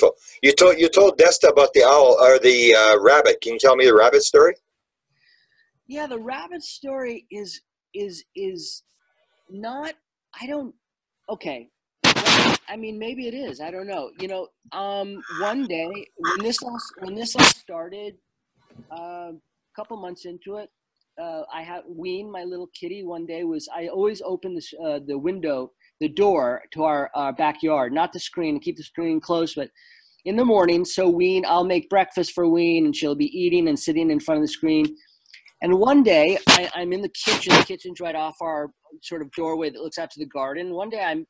Wonderful. You told Desta about the owl or the rabbit. Can you tell me the rabbit story? Yeah, the rabbit story is not. I don't. Okay. I mean, maybe it is. I don't know. You know, one day when this all started, a couple months into it, I had Ween, my little kitty. One day I always open the window, the door to our backyard, not the screen, keep the screen closed, but in the morning. So Ween, I'll make breakfast for Ween, and she'll be eating and sitting in front of the screen. And one day I'm in the kitchen. The kitchen's right off our sort of doorway that looks out to the garden. One day I'm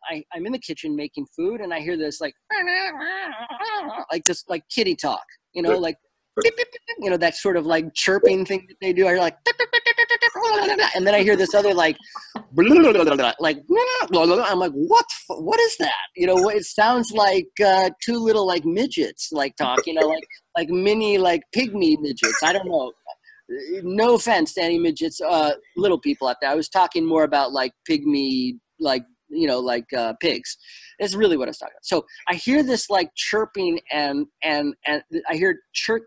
in the kitchen making food, and I hear this like this like kitty talk, you know, like you know, that sort of like chirping thing that they do. I hear like, and then I hear this other like I'm like, what is that? You know, it sounds like two little like midgets like talk, you know, like mini like pygmy midgets. I don't know. No offense to any midgets, little people out there. I was talking more about like pygmy, like, you know, like pigs. That's really what I was talking about. So I hear this like chirping and I hear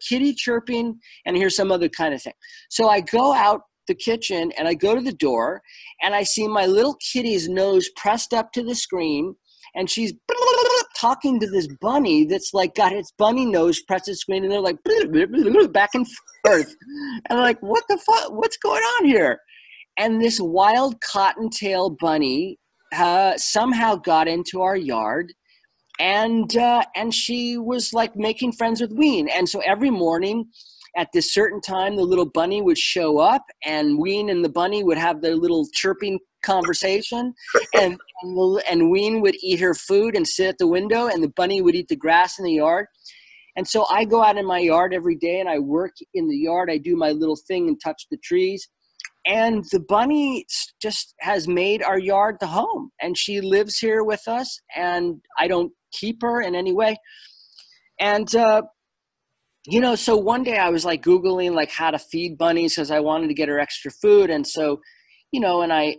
kitty chirping, and I hear some other kind of thing. So I go out the kitchen and I go to the door, and I see my little kitty's nose pressed up to the screen, and she's talking to this bunny that's like got its bunny nose pressed to the screen, and they're like back and forth. And I'm like, what the fuck? What's going on here? And this wild cottontail bunny somehow got into our yard, and she was like making friends with Ween. And so every morning at this certain time, the little bunny would show up, and Ween and the bunny would have their little chirping conversation, and Ween would eat her food and sit at the window, and the bunny would eat the grass in the yard. And so I go out in my yard every day, and I work in the yard. I do my little thing and touch the trees. And the bunny just has made our yard the home, and she lives here with us, and I don't keep her in any way. And, you know, so one day I was like Googling like how to feed bunnies because I wanted to get her extra food. And so, you know, and I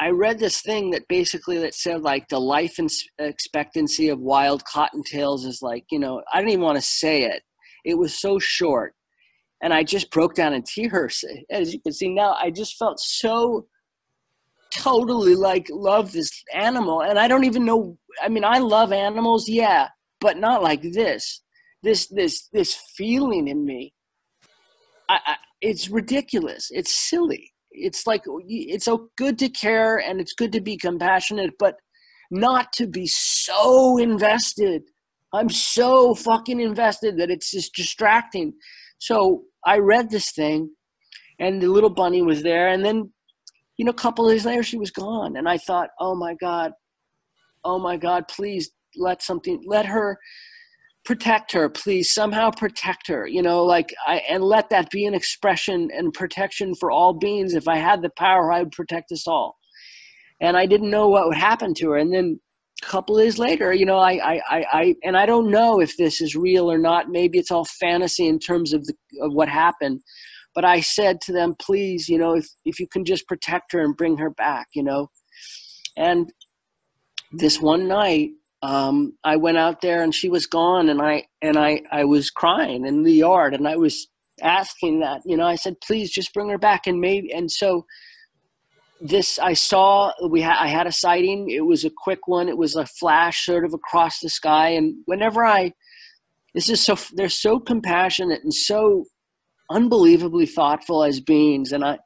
read this thing that basically that said like the life expectancy of wild cottontails is like, you know, I didn't even want to say it. It was so short. And I just broke down in tears. As you can see now, I just felt so totally like love this animal. And I don't even know. I mean, I love animals, yeah, but not like this. This feeling in me. It's ridiculous. It's silly. It's like, it's so good to care and it's good to be compassionate, but not to be so invested. I'm so fucking invested that it's just distracting. So I read this thing, and the little bunny was there, and then, you know, a couple of days later she was gone. And I thought, oh my God, please let her protect her, please somehow protect her, you know, like and let that be an expression and protection for all beings. If I had the power, I would protect us all. And I didn't know what would happen to her. And then a couple of days later, you know, and I don't know if this is real or not. Maybe it's all fantasy in terms of what happened. But I said to them, please, you know, if you can just protect her and bring her back, you know. And this one night, I went out there and she was gone, and I was crying in the yard, and I was asking that, you know, I said, please just bring her back. And so I had a sighting. It was a quick one. It was a flash sort of across the sky. And they're so compassionate and so unbelievably thoughtful as beings. And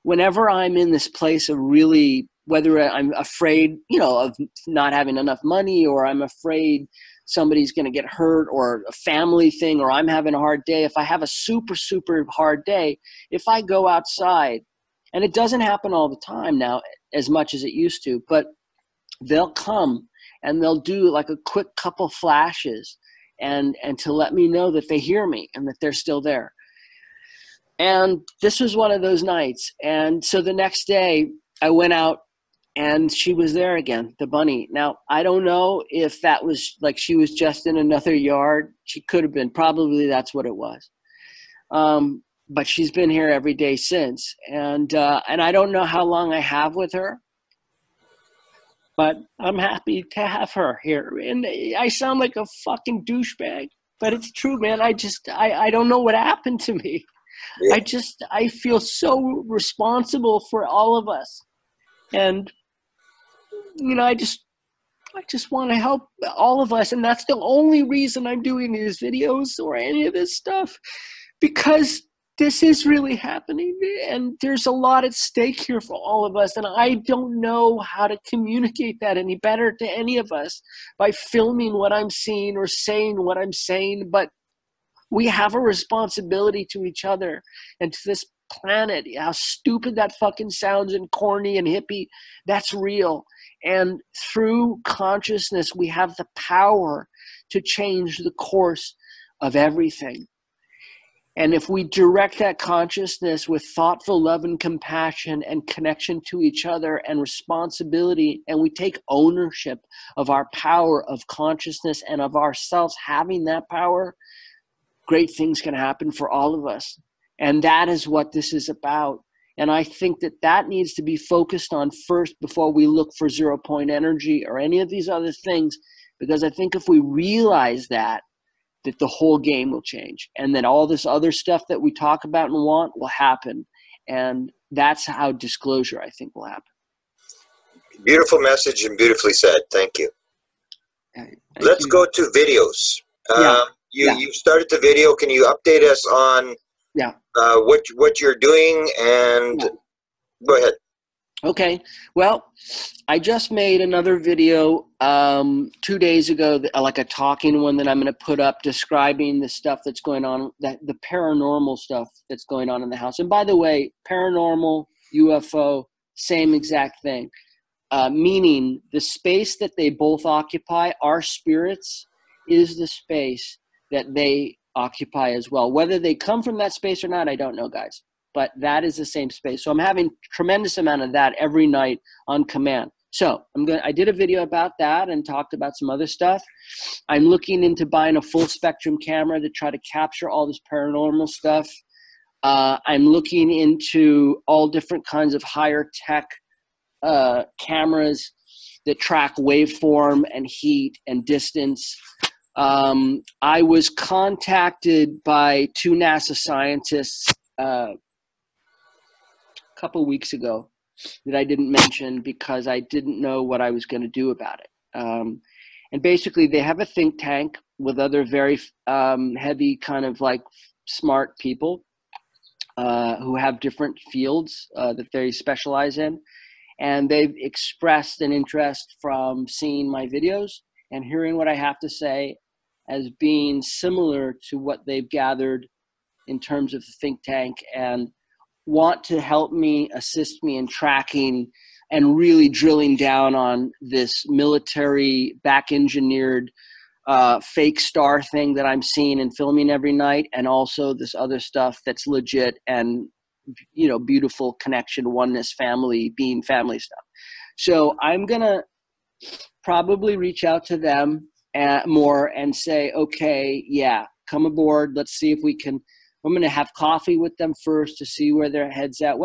whenever I'm in this place of really, whether I'm afraid, you know, of not having enough money, or I'm afraid somebody's going to get hurt, or a family thing, or I'm having a hard day, if I have a super, super hard day, if I go outside, and it doesn't happen all the time now as much as it used to, but they'll come and they'll do like a quick couple flashes and to let me know that they hear me and that they're still there. And this was one of those nights. And so the next day I went out, and she was there again, the bunny. Now, I don't know if that was like she was just in another yard. She could have been. Probably that's what it was. But she's been here every day since. And I don't know how long I have with her. But I'm happy to have her here. And I sound like a fucking douchebag, but it's true, man. I don't know what happened to me. Yeah. I feel so responsible for all of us. And, you know, I just want to help all of us. And that's the only reason I'm doing these videos or any of this stuff, because this is really happening, and there's a lot at stake here for all of us. And I don't know how to communicate that any better to any of us by filming what I'm seeing or saying what I'm saying. But we have a responsibility to each other and to this planet. How stupid that fucking sounds and corny and hippie, that's real. And through consciousness, we have the power to change the course of everything. And if we direct that consciousness with thoughtful love and compassion and connection to each other and responsibility, and we take ownership of our power of consciousness and of ourselves having that power, great things can happen for all of us. And that is what this is about. And I think that that needs to be focused on first before we look for 0 point energy or any of these other things. Because I think if we realize that the whole game will change, and then all this other stuff that we talk about and want will happen. And that's how disclosure, I think, will happen. Beautiful message and beautifully said. Thank you. Let's go to videos. You started the video. Can you update us on what you're doing? And go ahead. Okay. Well, I just made another video 2 days ago, like a talking one that I'm going to put up describing the stuff that's going on, the paranormal stuff that's going on in the house. And by the way, paranormal, UFO, same exact thing. Meaning the space that they both occupy, our spirits, is the space that they occupy as well. Whether they come from that space or not, I don't know, guys. But that is the same space. So I'm having tremendous amount of that every night on command. So I did a video about that and talked about some other stuff. I'm looking into buying a full spectrum camera to try to capture all this paranormal stuff. I'm looking into all different kinds of higher tech cameras that track waveform and heat and distance. I was contacted by 2 NASA scientists couple weeks ago that I didn't mention because I didn't know what I was going to do about it. And basically they have a think tank with other very heavy kind of like smart people who have different fields that they specialize in. And they've expressed an interest from seeing my videos and hearing what I have to say as being similar to what they've gathered in terms of the think tank, and want to help me, assist me in tracking and really drilling down on this military back-engineered fake star thing that I'm seeing and filming every night, and also this other stuff that's legit and, you know, beautiful connection, oneness, family, being family stuff. So I'm going to probably reach out to them more and say, okay, yeah, come aboard. Let's see if we can. I'm going to have coffee with them first to see where their head's at.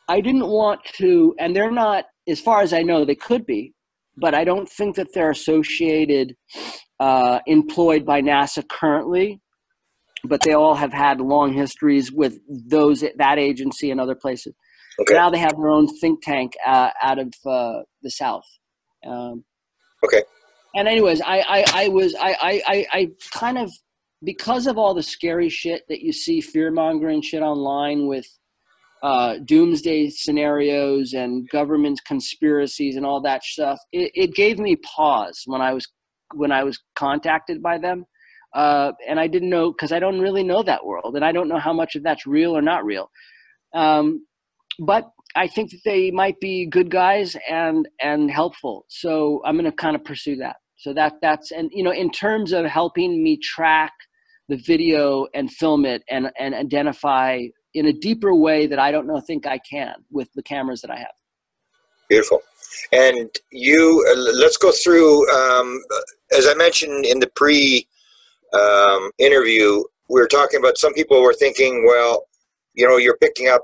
I didn't want to, and they're not, as far as I know, they could be, but I don't think that they're associated, employed by NASA currently, but they all have had long histories with that agency and other places. Okay. Now they have their own think tank out of the South. Okay. And anyways, I kind of, because of all the scary shit that you see, fear-mongering shit online with doomsday scenarios and government conspiracies and all that stuff, it gave me pause when I was contacted by them. And I didn't know, because I don't really know that world, and I don't know how much of that's real or not real. But I think that they might be good guys and helpful. So I'm going to kind of pursue that. So that's, and, you know, in terms of helping me track the video and film it and identify in a deeper way that I don't think I can with the cameras that I have. Beautiful. And you, let's go through, as I mentioned in the interview, we were talking about, some people were thinking, well, you know, you're picking up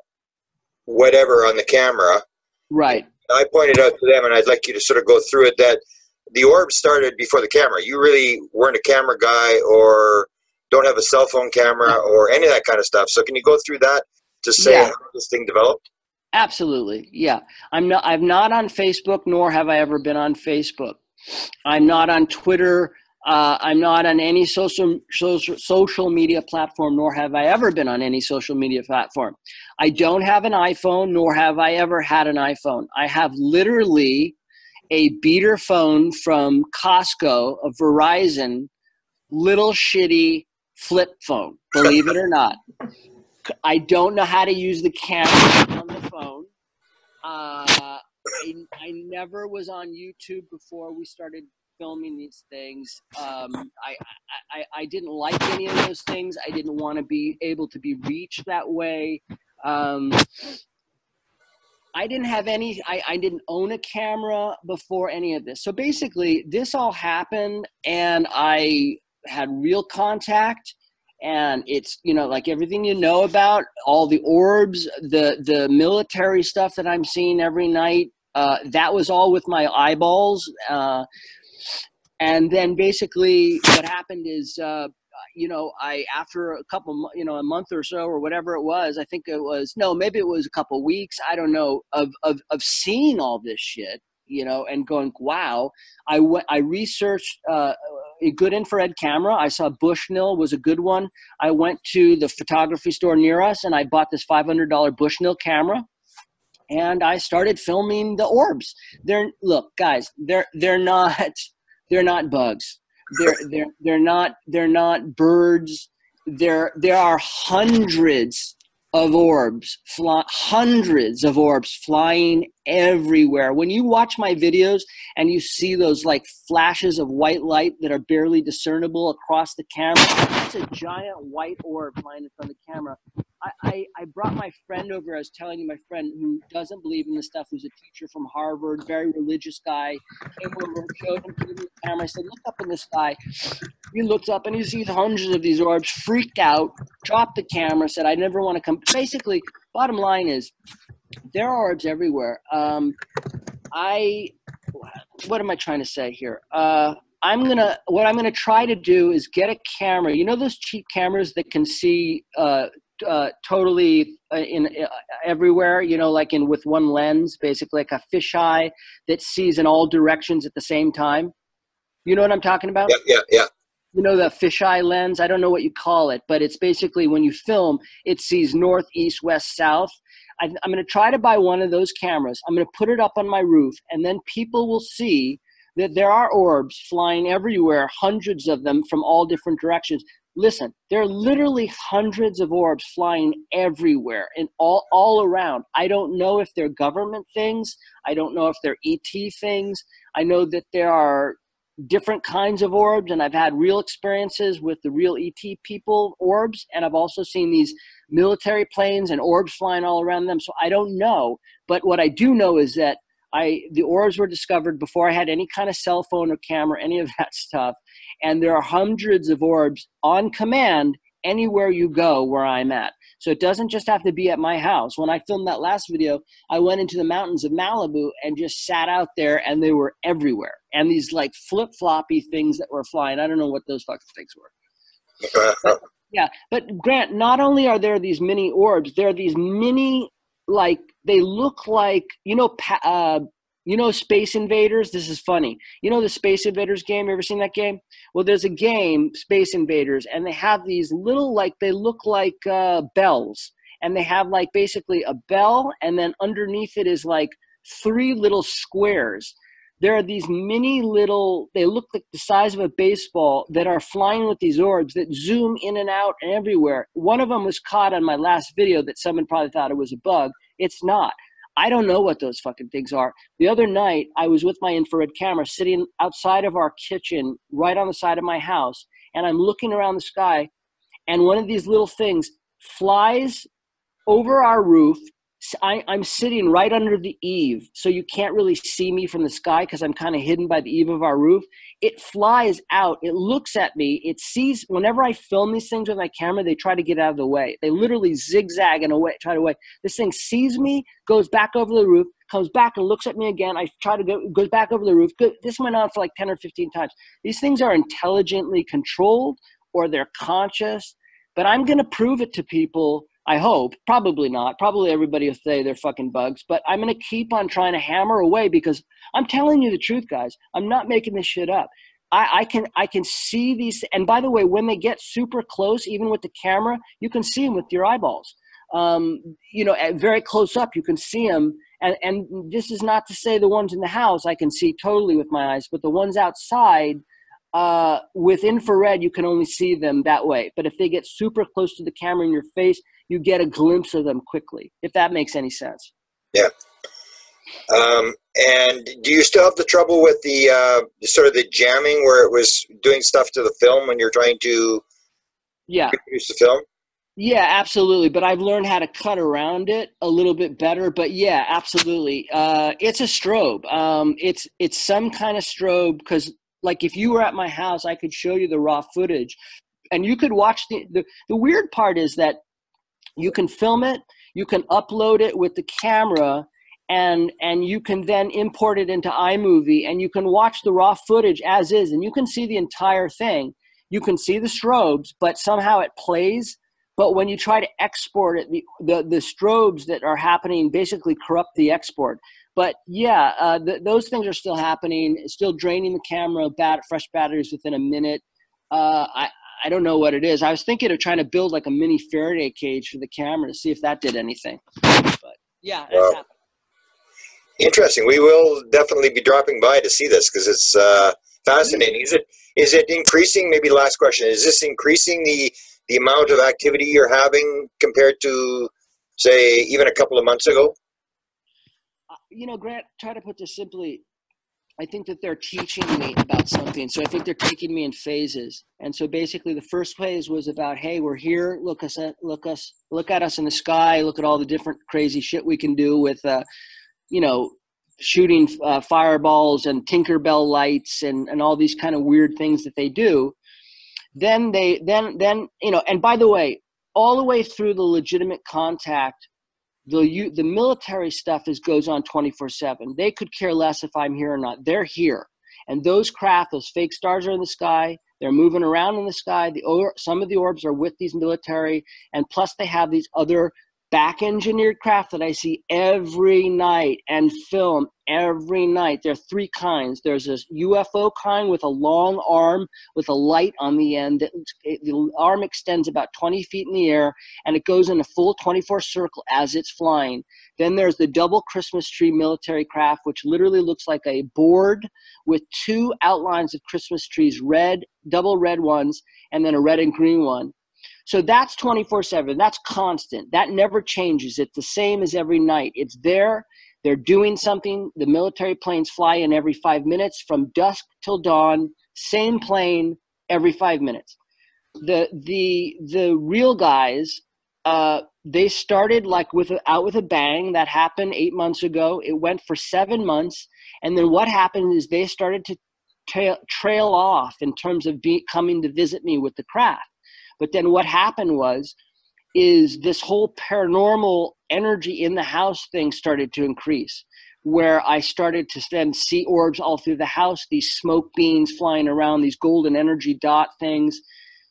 whatever on the camera. Right. I pointed out to them, and I'd like you to sort of go through it, that the orb started before the camera. You really weren't a camera guy, or don't have a cell phone camera, or any of that kind of stuff. So can you go through that to say how this thing developed? Absolutely. Yeah. I'm not on Facebook, nor have I ever been on Facebook. I'm not on Twitter. I'm not on any social media platform, nor have I ever been on any social media platform. I don't have an iPhone, nor have I ever had an iPhone. I have literally a beater phone from Costco, a Verizon, little shitty flip phone, believe it or not. I don't know how to use the camera on the phone. I never was on YouTube before we started filming these things. I didn't like any of those things. I didn't want to be able to be reached that way. I didn't have any, I didn't own a camera before any of this. So basically this all happened and I had real contact, and it's, you know, like everything you know about all the orbs, the military stuff that I'm seeing every night, that was all with my eyeballs. And then basically what happened is, you know, after a couple, you know, a month or so or whatever it was, I think it was, no, maybe it was a couple weeks, I don't know, of seeing all this shit, you know, and going, wow. I researched a good infrared camera. I saw Bushnell was a good one. I went to the photography store near us and I bought this $500 Bushnell camera, and I started filming the orbs. Look, guys, they're not bugs. They're not birds. There are hundreds of orbs flying everywhere. When you watch my videos and you see those like flashes of white light that are barely discernible across the camera, it's a giant white orb flying in front of the camera. I brought my friend over. I was telling you, my friend who doesn't believe in this stuff, who's a teacher from Harvard, very religious guy, came over and showed him the camera. I said, look up in the sky. He looked up and he sees hundreds of these orbs, freaked out, dropped the camera, said, I never want to come. Basically, bottom line is, there are orbs everywhere. What am I trying to say here? What I'm gonna try to do is get a camera. You know those cheap cameras that can see totally everywhere, you know, like with one lens, basically like a fisheye that sees in all directions at the same time. You know what I'm talking about? Yeah. You know, the fisheye lens, I don't know what you call it, but it's basically when you film, it sees north, east, west, south. I'm going to try to buy one of those cameras. I'm going to put it up on my roof, and then people will see that there are orbs flying everywhere, hundreds of them from all different directions. Listen, there are literally hundreds of orbs flying everywhere and all around. I don't know if they're government things. I don't know if they're ET things. I know that there are different kinds of orbs, and I've had real experiences with the real ET people orbs, and I've also seen these military planes and orbs flying all around them. So I don't know, but what I do know is that the orbs were discovered before I had any kind of cell phone or camera, any of that stuff, and there are hundreds of orbs on command anywhere you go where I'm at. So it doesn't just have to be at my house. When I filmed that last video, I went into the mountains of Malibu and just sat out there, and they were everywhere. And these like flip-floppy things that were flying, I don't know what those fucking things were. But Grant, not only are there these mini orbs, there are these mini, like, they look like, you know, Space Invaders? This is funny. You know the Space Invaders game? You ever seen that game? Well, there's a game, Space Invaders, and they have these little, like, they look like bells. And they have, like, basically a bell, and then underneath it is, like, 3 little squares. There are these mini little, they look like the size of a baseball, that are flying with these orbs that zoom in and out and everywhere. One of them was caught on my last video that someone probably thought it was a bug. It's not. I don't know what those fucking things are. The other night, I was with my infrared camera sitting outside of our kitchen, right on the side of my house, and I'm looking around the sky, and one of these little things flies over our roof. I'm sitting right under the eave, so you can't really see me from the sky because I'm kind of hidden by the eave of our roof. It flies out. It looks at me. It sees, whenever I film these things with my camera, they try to get out of the way. They literally zigzag and away, try to away. This thing sees me, goes back over the roof, comes back and looks at me again. I try to go, goes back over the roof. This went on for like 10 or 15 times. These things are intelligently controlled, or they're conscious, but I'm going to prove it to people. I hope, probably not. Probably everybody will say they're fucking bugs, but I'm going to keep on trying to hammer away, because I'm telling you the truth, guys. I'm not making this shit up. I can see these. And by the way, when they get super close, even with the camera, you can see them with your eyeballs. You know, very close up, you can see them. And this is not to say the ones in the house I can see totally with my eyes, but the ones outside, with infrared, you can only see them that way. But if they get super close to the camera in your face, you get a glimpse of them quickly, if that makes any sense. Yeah. And do you still have the trouble with the sort of the jamming where it was doing stuff to the film when you're trying to reproduce the film? Yeah, absolutely. But I've learned how to cut around it a little bit better. But yeah, absolutely. It's a strobe. It's some kind of strobe, because like if you were at my house, I could show you the raw footage and you could watch the weird part is that you can film it, you can upload it with the camera, and you can then import it into iMovie, and you can watch the raw footage as is, and you can see the entire thing. You can see the strobes, but somehow it plays. But when you try to export it, the strobes that are happening basically corrupt the export. But yeah, those things are still happening, still draining the camera, fresh batteries within a minute. I don't know what it is. I was thinking of trying to build like a mini Faraday cage for the camera to see if that did anything. But yeah, that's happening. Interesting. We will definitely be dropping by to see this, because it's fascinating. Is it increasing? Maybe last question. Is this increasing the amount of activity you're having compared to, say, even a couple of months ago? You know, Grant, try to put this simply. I think that they're teaching me about something. So I think they're taking me in phases. And so basically the first phase was about, hey, we're here. Look at us in the sky. Look at all the different crazy shit we can do with, you know, shooting fireballs and Tinkerbell lights and all these kind of weird things that they do. Then you know, and by the way, all the way through the legitimate contact, the military stuff goes on 24/7. They could care less if I'm here or not. They're here. And those craft, those fake stars are in the sky. They're moving around in the sky. Some of the orbs are with these military. And plus they have these other back-engineered craft that I see every night and film every night. There are three kinds. There's this UFO kind with a long arm with a light on the end. The arm extends about 20 feet in the air, and it goes in a full 24 circle as it's flying. Then there's the double Christmas tree military craft, which literally looks like a board with two outlines of Christmas trees, double red ones, and then a red and green one. So that's 24/7. That's constant. That never changes. It's the same as every night. It's there. They're doing something. The military planes fly in every 5 minutes from dusk till dawn. Same plane every 5 minutes. The real guys, they started like out with a bang. That happened 8 months ago. It went for 7 months, and then what happened is they started to trail off in terms of coming to visit me with the craft. But then what happened is this whole paranormal energy in the house thing started to increase, where I started to then see orbs all through the house, these smoke beams flying around, these golden energy dot things.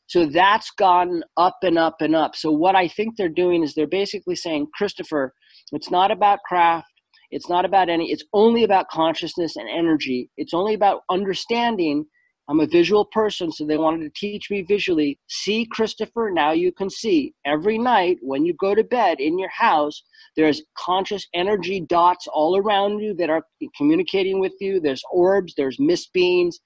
So that's gone up and up and up. So what I think they're doing is they're basically saying, Christopher, it's not about craft. It's not about it's only about consciousness and energy. It's only about understanding. I'm a visual person, so they wanted to teach me visually. See, Christopher, now you can see. Every night when you go to bed in your house, there's conscious energy dots all around you that are communicating with you. There's orbs, there's mist beings.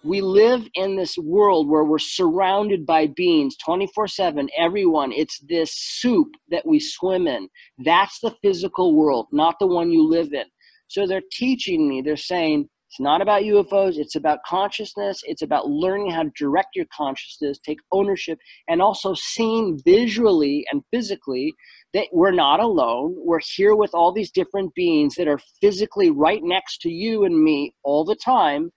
We live in this world where we're surrounded by beings 24/7, everyone. It's this soup that we swim in. That's the physical world, not the one you live in. So they're teaching me, they're saying, it's not about UFOs. It's about consciousness. It's about learning how to direct your consciousness, take ownership, and also seeing visually and physically that we're not alone. We're here with all these different beings that are physically right next to you and me all the time.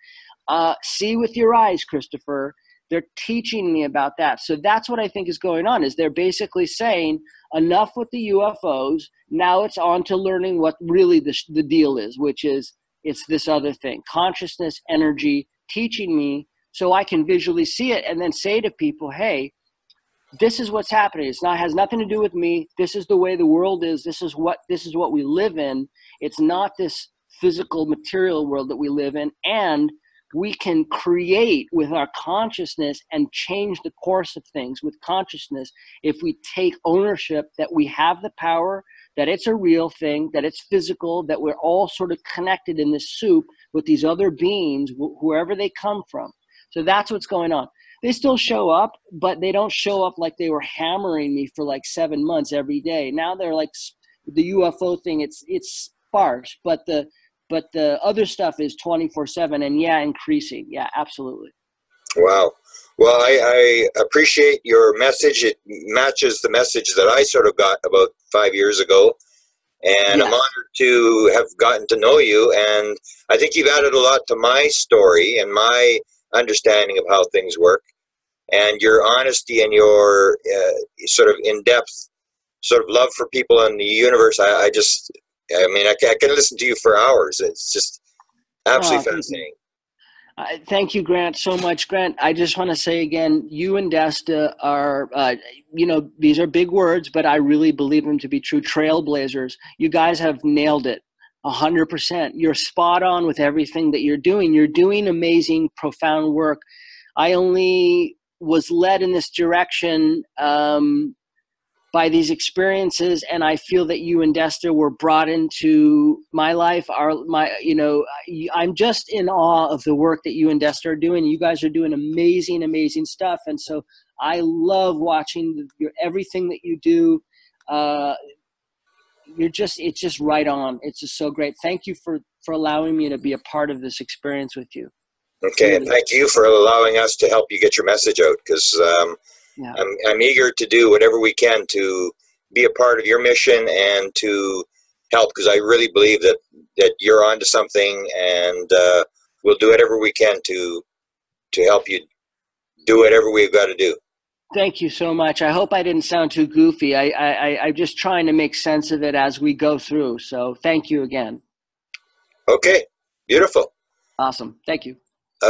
See with your eyes, Christopher. They're teaching me about that. So that's what I think is going on, is they're basically saying enough with the UFOs. Now it's on to learning what really the deal is, which is it's this other thing, consciousness, energy, teaching me so I can visually see it and then say to people, hey, this is what's happening. Has nothing to do with me. This is the way the world is. This is what we live in. It's not this physical material world that we live in. And we can create with our consciousness and change the course of things with consciousness if we take ownership that we have the power, that it's a real thing, that it's physical, that we're all sort of connected in this soup with these other beings, wherever they come from. So that's what's going on. They still show up, but they don't show up like they were hammering me for like 7 months every day. Now they're like the UFO thing. It's sparse, but the other stuff is 24/7 and increasing. Yeah, absolutely. Wow. Well, I appreciate your message. It matches the message that I sort of got about 5 years ago. And yes. I'm honored to have gotten to know you. And I think you've added a lot to my story and my understanding of how things work. And your honesty and your sort of in-depth sort of love for people in the universe. I can listen to you for hours. It's just absolutely fascinating. Thank you, Grant, so much. Grant, I just want to say again, you and Desta are, these are big words, but I really believe them to be true trailblazers. You guys have nailed it 100%. You're spot on with everything that you're doing. You're doing amazing, profound work. I only was led in this direction by these experiences, and I feel that you and Desta were brought into my life. I'm just in awe of the work that you and Desta are doing. You guys are doing amazing, amazing stuff, and so I love watching everything that you do. It's just right on. It's just so great. Thank you for allowing me to be a part of this experience with you. Okay, and thank you for allowing us to help you get your message out, because I'm eager to do whatever we can to be a part of your mission and to help, because I really believe that you're onto something, and we'll do whatever we can to help you do whatever we've got to do. Thank you so much. I hope I didn't sound too goofy. I'm just trying to make sense of it as we go through. So thank you again. Okay, beautiful. Awesome. Thank you.